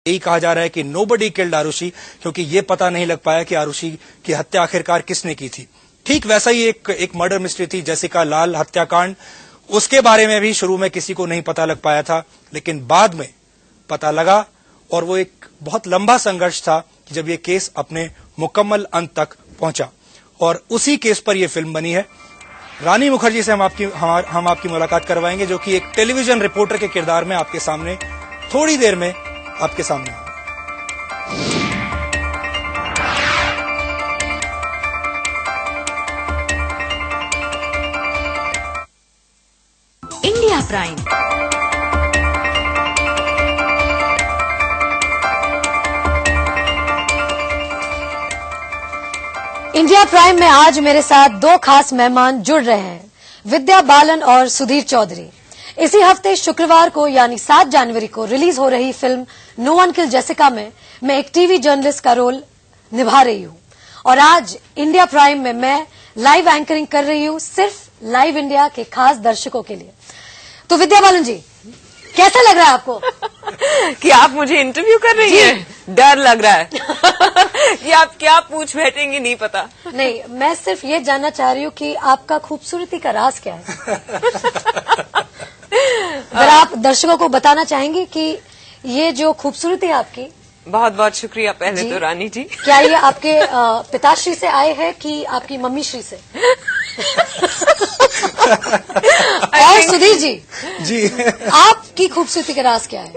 यही कहा जा रहा है कि नोबडी किल्ड आरुषि, क्योंकि ये पता नहीं लग पाया कि आरुषि की हत्या आखिरकार किसने की थी। ठीक वैसा ही एक मर्डर मिस्ट्री थी जेसिका लाल हत्याकांड, उसके बारे में भी शुरू में किसी को नहीं पता लग पाया था, लेकिन बाद में पता लगा और वो एक बहुत लंबा संघर्ष था जब ये केस अपने मुकम्मल अंत तक पहुंचा और उसी केस पर यह फिल्म बनी है। रानी मुखर्जी से हम आपकी मुलाकात करवाएंगे, जो कि एक टेलीविजन रिपोर्टर के किरदार में आपके सामने थोड़ी देर में आपके सामने आएंगे। इंडिया प्राइम इंडिया प्राइम में आज मेरे साथ दो खास मेहमान जुड़ रहे हैं, विद्या बालन और सुधीर चौधरी। इसी हफ्ते शुक्रवार को यानी 7 जनवरी को रिलीज हो रही film no one killed Jessica में मैं एक टीवी जर्नलिस्ट का रोल निभा रही हूं और आज इंडिया प्राइम में मैं लाइव एंकरिंग कर रही हूं सिर्फ लाइव इंडिया के खास दर्शकों के लिए। तो विद्या बालन जी, कैसा लग रहा है आपको कि आप मुझे इंटरव्यू कर रही हैं? डर लग रहा है कि आप क्या पूछ बैठेंगी, नहीं पता। नहीं, मैं सिर्फ ये जानना चाह रही हूँ कि आपका खूबसूरती का राज क्या है। अगर आप दर्शकों को बताना चाहेंगी कि ये जो खूबसूरती है आपकी। बहुत बहुत शुक्रिया पहले तो रानी जी। क्या ये आपके पिताश्री से आए हैं कि आपकी मम्मी श्री से? और सुधीर जी, आपकी खूबसूरती का राज क्या है?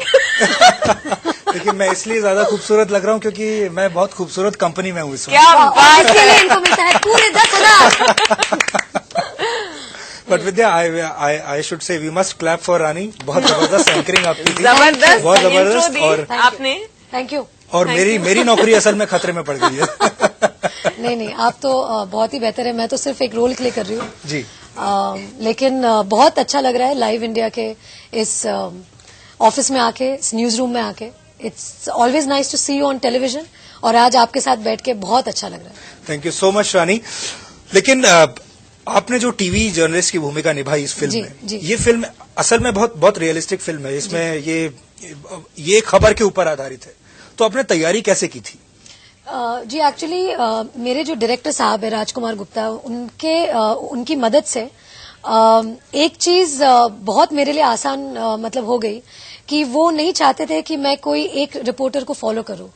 देखिए, मैं इसलिए ज्यादा खूबसूरत लग रहा हूँ क्योंकि मैं बहुत खूबसूरत कंपनी में हूँ इस वक्त। क्या बात इसके लिए इनको मिलता है पूरे 10,000। But Vidya, I should say we must clap for Rani. बहुत जबरदस्त एंकरिंग आपकी थी, जबरदस्त, बहुत जबरदस्त। और आपने थैंक यू। और मेरी नौकरी असल में खतरे में पड़ गई है। नहीं, आप तो बहुत ही बेहतर है। मैं तो सिर्फ एक रोल प्ले कर रही हूँ जी। लेकिन बहुत अच्छा लग रहा है लाइव इंडिया के इस ऑफिस में आके, इस न्यूज रूम में आके। It's always nice to see you on television और आज आपके साथ बैठ के बहुत अच्छा लग रहा है। थैंक यू सो मच रानी। लेकिन आपने जो टीवी जर्नलिस्ट की भूमिका निभाई इस फिल्म में, ये फिल्म असल में बहुत रियलिस्टिक फिल्म है। इसमें ये खबर के ऊपर आधारित है, तो आपने तैयारी कैसे की थी? जी, एक्चुअली मेरे जो डायरेक्टर साहब है राजकुमार गुप्ता, उनकी मदद से एक चीज बहुत मेरे लिए आसान मतलब हो गई कि वो नहीं चाहते थे कि मैं कोई एक रिपोर्टर को फॉलो करूं।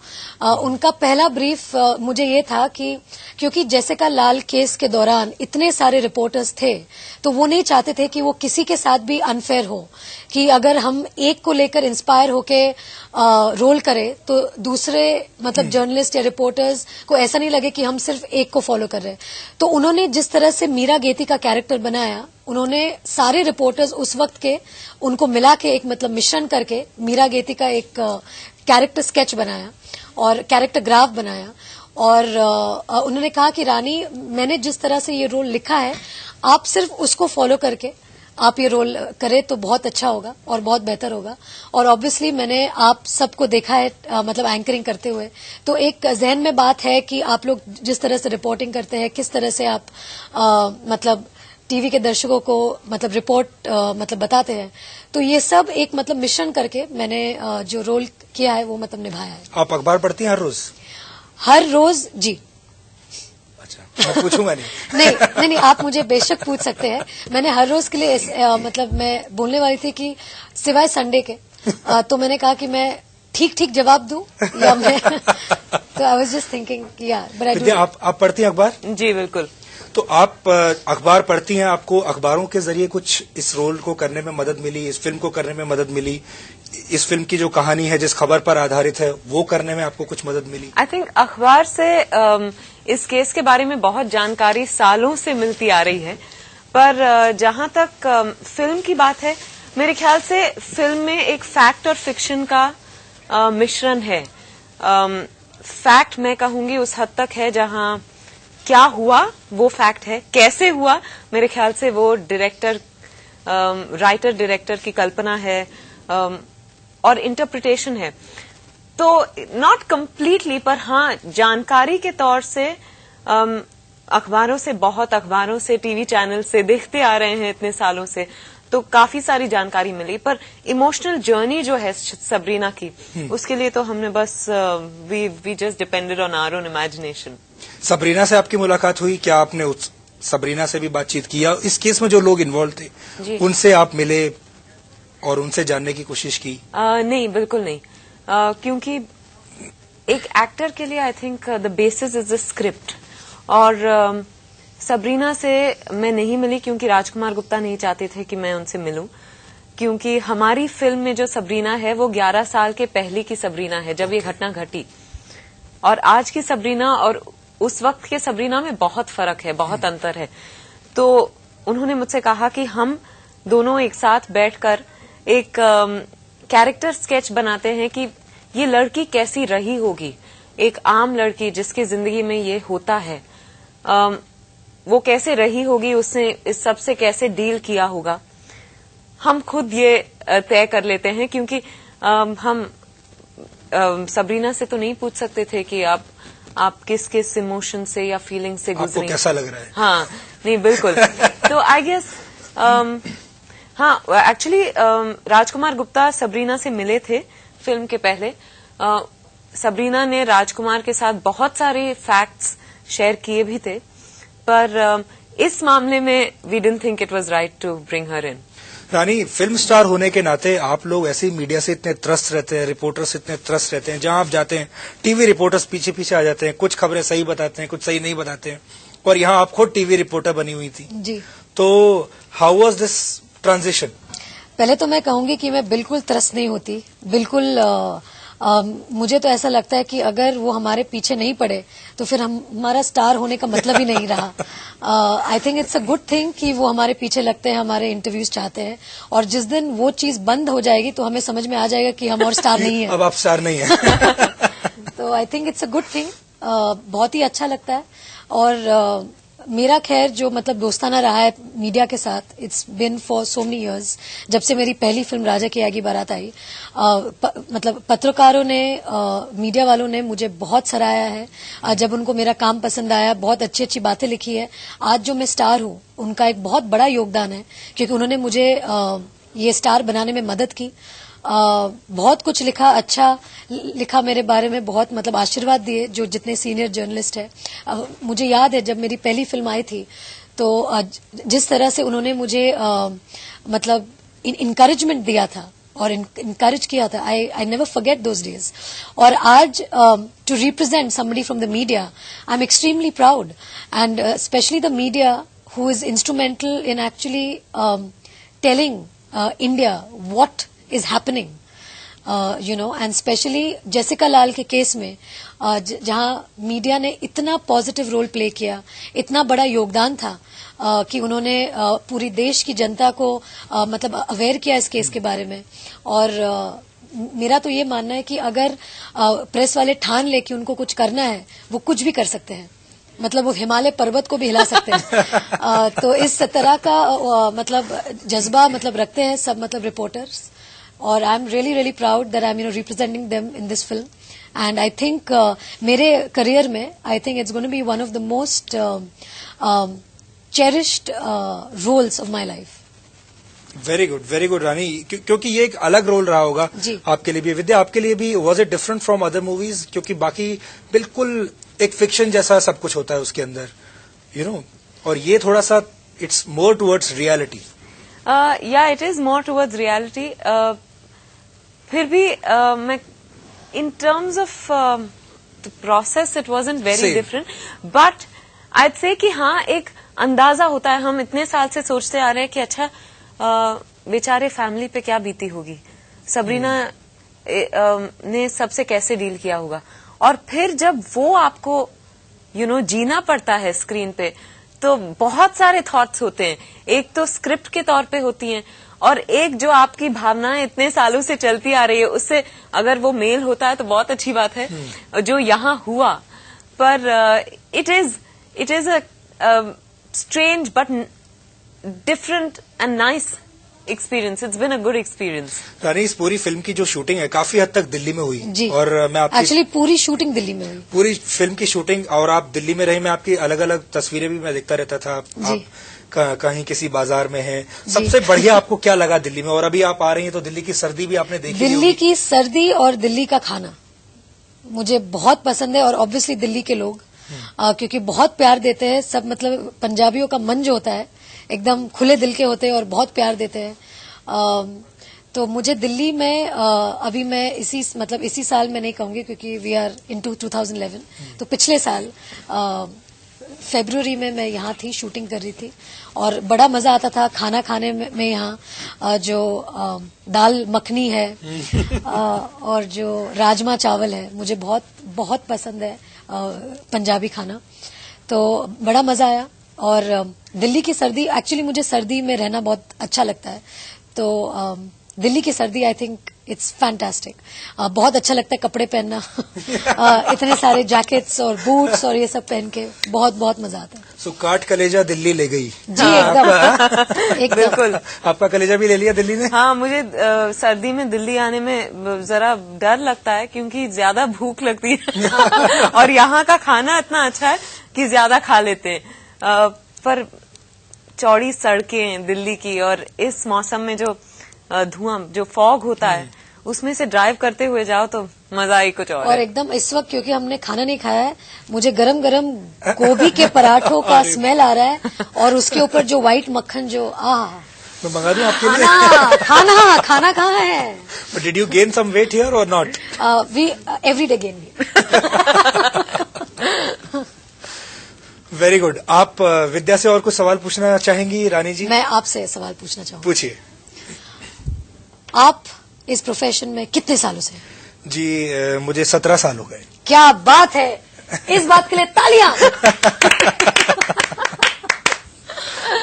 उनका पहला ब्रीफ मुझे ये था कि क्योंकि जेसिका लाल केस के दौरान इतने सारे रिपोर्टर्स थे, तो वो नहीं चाहते थे कि वो किसी के साथ भी अनफेयर हो, कि अगर हम एक को लेकर इंस्पायर होके रोल करें तो दूसरे मतलब जर्नलिस्ट या रिपोर्टर्स को ऐसा नहीं लगे कि हम सिर्फ एक को फॉलो कर रहे हैं। तो उन्होंने जिस तरह से मीरा गेती का कैरेक्टर बनाया, उन्होंने सारे रिपोर्टर्स उस वक्त के उनको मिला के एक मतलब मिश्रण करके मीरा गेती का एक कैरेक्टर स्केच बनाया और कैरेक्टर ग्राफ बनाया। और उन्होंने कहा कि रानी, मैंने जिस तरह से ये रोल लिखा है, आप सिर्फ उसको फॉलो करके आप ये रोल करें तो बहुत अच्छा होगा और बहुत बेहतर होगा। और ऑब्वियसली मैंने आप सबको देखा है मतलब एंकरिंग करते हुए, तो एक जहन में बात है कि आप लोग जिस तरह से रिपोर्टिंग करते हैं, किस तरह से आप मतलब टीवी के दर्शकों को मतलब रिपोर्ट मतलब बताते हैं, तो ये सब एक मतलब मिश्रण करके मैंने जो रोल किया है वो मतलब निभाया है। आप अखबार पढ़ती हैं हर रोज? हर रोज जी। अच्छा, मैं पूछूंगा नहीं। नहीं, आप मुझे बेशक पूछ सकते हैं। मैंने हर रोज के लिए मतलब मैं बोलने वाली थी कि सिवाय संडे के तो मैंने कहा कि मैं ठीक जवाब दूं या मैं तो आई वाज जस्ट थिंकिंग कि यार बट आई डू। आप पढ़ती हैं अखबार? जी बिल्कुल। तो आप अखबार पढ़ती हैं, आपको अखबारों के जरिए कुछ इस रोल को करने में मदद मिली, इस फिल्म को करने में मदद मिली, इस फिल्म की जो कहानी है जिस खबर पर आधारित है वो करने में आपको कुछ मदद मिली? आई थिंक अखबार से इस केस के बारे में बहुत जानकारी सालों से मिलती आ रही है, पर जहां तक फिल्म की बात है, मेरे ख्याल से फिल्म में एक फैक्ट और फिक्शन का मिश्रण है। फैक्ट मैं कहूंगी उस हद तक है जहां क्या हुआ वो फैक्ट है, कैसे हुआ मेरे ख्याल से वो राइटर डायरेक्टर की कल्पना है और इंटरप्रिटेशन है। तो नॉट कंप्लीटली, पर हाँ जानकारी के तौर से बहुत अखबारों से टीवी चैनल से देखते आ रहे हैं इतने सालों से, तो काफी सारी जानकारी मिली, पर इमोशनल जर्नी जो है सबरीना की, उसके लिए तो हमने बस we just depended on our own imagination. Sabrina से आपकी मुलाकात हुई क्या? आपने सबरीना से भी बातचीत किया? इस केस में जो लोग इन्वॉल्व थे उनसे आप मिले और उनसे जानने की कोशिश की? नहीं, बिल्कुल नहीं, क्योंकि एक एक्टर के लिए I think the basis is the script, और सबरीना से मैं नहीं मिली क्योंकि राजकुमार गुप्ता नहीं चाहते थे कि मैं उनसे मिलूं, क्योंकि हमारी फिल्म में जो सबरीना है वो 11 साल के पहले की सबरीना है जब ये घटना घटी, और आज की सबरीना और उस वक्त के सबरीना में बहुत फर्क है, बहुत अंतर है। तो उन्होंने मुझसे कहा कि हम दोनों एक साथ बैठकर एक कैरेक्टर स्केच बनाते हैं कि ये लड़की कैसी रही होगी, एक आम लड़की जिसकी जिंदगी में ये होता है, वो कैसे रही होगी, उसने इस सब से कैसे डील किया होगा। हम खुद ये तय कर लेते हैं, क्योंकि हम सबरीना से तो नहीं पूछ सकते थे कि आप किस किस इमोशन से या फीलिंग से गुजरी, आपको कैसा लग रहा है। हाँ, नहीं, बिल्कुल। तो आई गेस हाँ, एक्चुअली राजकुमार गुप्ता सबरीना से मिले थे फिल्म के पहले। सबरीना ने राजकुमार के साथ बहुत सारे फैक्ट्स शेयर किए भी थे, पर इस मामले में we didn't think it was right to bring her in. Rani, film star होने के नाते आप लोग ऐसे ही मीडिया से इतने त्रस्त रहते हैं, रिपोर्टर्स इतने त्रस्त रहते हैं, जहां आप जाते हैं टीवी रिपोर्टर्स पीछे पीछे आ जाते हैं, कुछ खबरें सही बताते हैं, कुछ सही नहीं बताते हैं, और यहाँ आप खुद टीवी रिपोर्टर बनी हुई थी जी। तो हाउ वाज दिस ट्रांजिशन? पहले तो मैं कहूंगी कि मैं बिल्कुल त्रस्त नहीं होती, बिल्कुल मुझे तो ऐसा लगता है कि अगर वो हमारे पीछे नहीं पड़े तो फिर हमारा स्टार होने का मतलब ही नहीं रहा। आई think it's a good thing कि वो हमारे पीछे लगते हैं, हमारे इंटरव्यूज चाहते हैं, और जिस दिन वो चीज बंद हो जाएगी तो हमें समझ में आ जाएगा कि हम और स्टार नहीं है। अब आप स्टार नहीं है। तो आई think it's a good thing, बहुत ही अच्छा लगता है। और मेरा खैर जो मतलब दोस्ताना रहा है मीडिया के साथ, it's been for so many years. जब से मेरी पहली फिल्म राजा की आगी बारात आई, मतलब पत्रकारों ने, मीडिया वालों ने मुझे बहुत सराहा है। जब उनको मेरा काम पसंद आया, बहुत अच्छी अच्छी बातें लिखी है। आज जो मैं स्टार हूँ उनका एक बहुत बड़ा योगदान है, क्योंकि उन्होंने मुझे ये स्टार बनाने में मदद की। बहुत कुछ लिखा, अच्छा लिखा मेरे बारे में, बहुत मतलब आशीर्वाद दिए जो जितने सीनियर जर्नलिस्ट है। मुझे याद है जब मेरी पहली फिल्म आई थी तो जिस तरह से उन्होंने मुझे मतलब इनकरेजमेंट दिया था और इनकरेज किया था, I never forget those days. और आज to represent somebody from the media, I am extremely proud, and specially the media who is instrumental in actually telling India what is happening, you know, and specially Jessica Lal के case में जहां media ने इतना positive role play किया, इतना बड़ा योगदान था कि उन्होंने पूरी देश की जनता को मतलब अवेयर किया इस केस के बारे में। और मेरा तो ये मानना है कि अगर प्रेस वाले ठान ले कि उनको कुछ करना है, वो कुछ भी कर सकते हैं, मतलब वो हिमालय पर्वत को भी हिला सकते हैं। तो इस तरह का मतलब जज्बा मतलब रखते हैं सब मतलब रिपोर्टर्स, और I am really really proud that I am representing them in this film. And I think मेरे करियर में I think it's going to be one of the most cherished roles of my life. Very good Rani, क्योंकि ये एक अलग role रहा होगा आपके लिए भी। विद्या, आपके लिए भी was it different from other movies? क्योंकि बाकी बिल्कुल एक फिक्शन जैसा सब कुछ होता है उसके अंदर, यू नो, और ये थोड़ा सा इट्स मोर टुवर्ड्स रियलिटी। या it is more towards reality. फिर भी मैं in terms of the process it wasn't very different, but I से कि हाँ, एक अंदाजा होता है। हम इतने साल से सोचते आ रहे हैं कि अच्छा बेचारे फैमिली पे क्या बीती होगी, सबरीना ने सबसे कैसे डील किया होगा, और फिर जब वो आपको जीना पड़ता है स्क्रीन पे, तो बहुत सारे थॉट्स होते हैं। एक तो स्क्रिप्ट के तौर पे होती हैं, और एक जो आपकी भावनाएं इतने सालों से चलती आ रही है, उससे अगर वो मेल होता है तो बहुत अच्छी बात है, जो यहाँ हुआ। पर it is a strange but different and nice experience, it's been a good experience. Rani, इस पूरी फिल्म की जो शूटिंग है काफी हद तक दिल्ली में हुई जी। और मैं आपकी एक्चुअली पूरी शूटिंग दिल्ली में हुई। पूरी फिल्म की शूटिंग और आप दिल्ली में रही, मैं आपकी अलग अलग तस्वीरें भी मैं देखता रहता था। जी। आप कहीं किसी बाजार में हैं। सबसे बढ़िया आपको क्या लगा दिल्ली में? और अभी आप आ रही हैं तो दिल्ली की सर्दी भी आपने देखी दिल्ली होगी। की सर्दी और दिल्ली का खाना मुझे बहुत पसंद है, और ऑब्वियसली दिल्ली के लोग क्योंकि बहुत प्यार देते हैं सब। मतलब पंजाबियों का मन जो होता है एकदम खुले दिल के होते हैं और बहुत प्यार देते हैं। तो मुझे दिल्ली में अभी मैं इसी साल में नहीं कहूंगी क्योंकि वी आर इनटू 2011, तो पिछले साल फरवरी में मैं यहाँ थी, शूटिंग कर रही थी और बड़ा मजा आता था खाना खाने में यहाँ। जो दाल मखनी है और जो राजमा चावल है मुझे बहुत बहुत पसंद है, पंजाबी खाना, तो बड़ा मजा आया। और दिल्ली की सर्दी, एक्चुअली मुझे सर्दी में रहना बहुत अच्छा लगता है, तो दिल्ली की सर्दी आई थिंक इट्स फैंटास्टिक। बहुत अच्छा लगता है कपड़े पहनना इतने सारे जैकेट्स और बूट्स और ये सब पहन के बहुत बहुत मजा आता है। सो काट कलेजा दिल्ली ले गई जी एकदम एकदम। बिल्कुल। आपका कलेजा भी ले लिया दिल्ली ने? हाँ, मुझे सर्दी में दिल्ली आने में जरा डर लगता है क्योंकि ज्यादा भूख लगती है और यहाँ का खाना इतना अच्छा है कि ज्यादा खा लेते हैं। पर चौड़ी सड़कें दिल्ली की और इस मौसम में जो धुआं, जो फॉग होता है, उसमें से ड्राइव करते हुए जाओ तो मजा ही कुछ और है। एकदम इस वक्त क्योंकि हमने खाना नहीं खाया है, मुझे गरम गरम गोभी के पराठों का स्मेल आ रहा है और उसके ऊपर जो व्हाइट मक्खन जो मैं मंगा दूं आपके लिए? खाना कहाँ है? Did you gain some weight here or not? We every day gain. Very good. आप विद्या से और कुछ सवाल पूछना चाहेंगी रानी जी? मैं आपसे सवाल पूछना चाहूंगी। पूछिए। आप इस प्रोफेशन में कितने सालों से? जी मुझे 17 साल हो गए। क्या बात है, इस बात के लिए तालियां।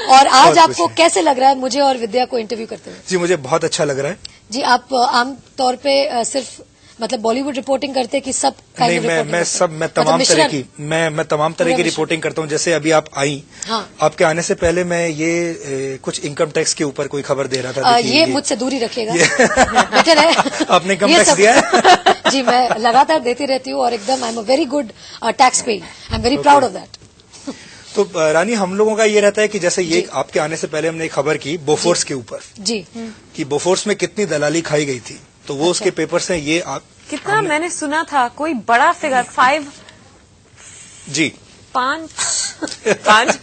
और आज आपको कैसे लग रहा है मुझे और विद्या को इंटरव्यू करते हुए? जी मुझे बहुत अच्छा लग रहा है। जी, आप आम तौर पे सिर्फ मतलब बॉलीवुड रिपोर्टिंग करते हैं कि सब नहीं, मैं तमाम तरह की मैं तमाम तरह की रिपोर्टिंग करता हूँ। जैसे अभी आप आई, हाँ। आपके आने से पहले मैं ये कुछ इनकम टैक्स के ऊपर कोई खबर दे रहा था। ये मुझसे दूरी रखिएगा, बेटर है। आपने इनकम टैक्स दिया है? जी, मैं लगातार देती रहती हूँ और एकदम I am a very good tax paying, I am very proud of that. तो रानी, हम लोगों का ये रहता है कि जैसे ये आपके आने से पहले हमने एक खबर की बोफोर्स के ऊपर जी, कि बोफोर्स में कितनी दलाली खाई गई थी, तो वो उसके पेपर्स हैं। ये आप कितना मैंने सुना था, कोई बड़ा फिगर 5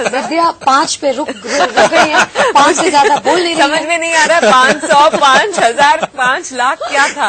विद्या 5 पे रुक गई है, 5 से ज्यादा बोल नहीं रही है। समझ में नहीं आ रहा। 500, 5000, 5 लाख क्या था?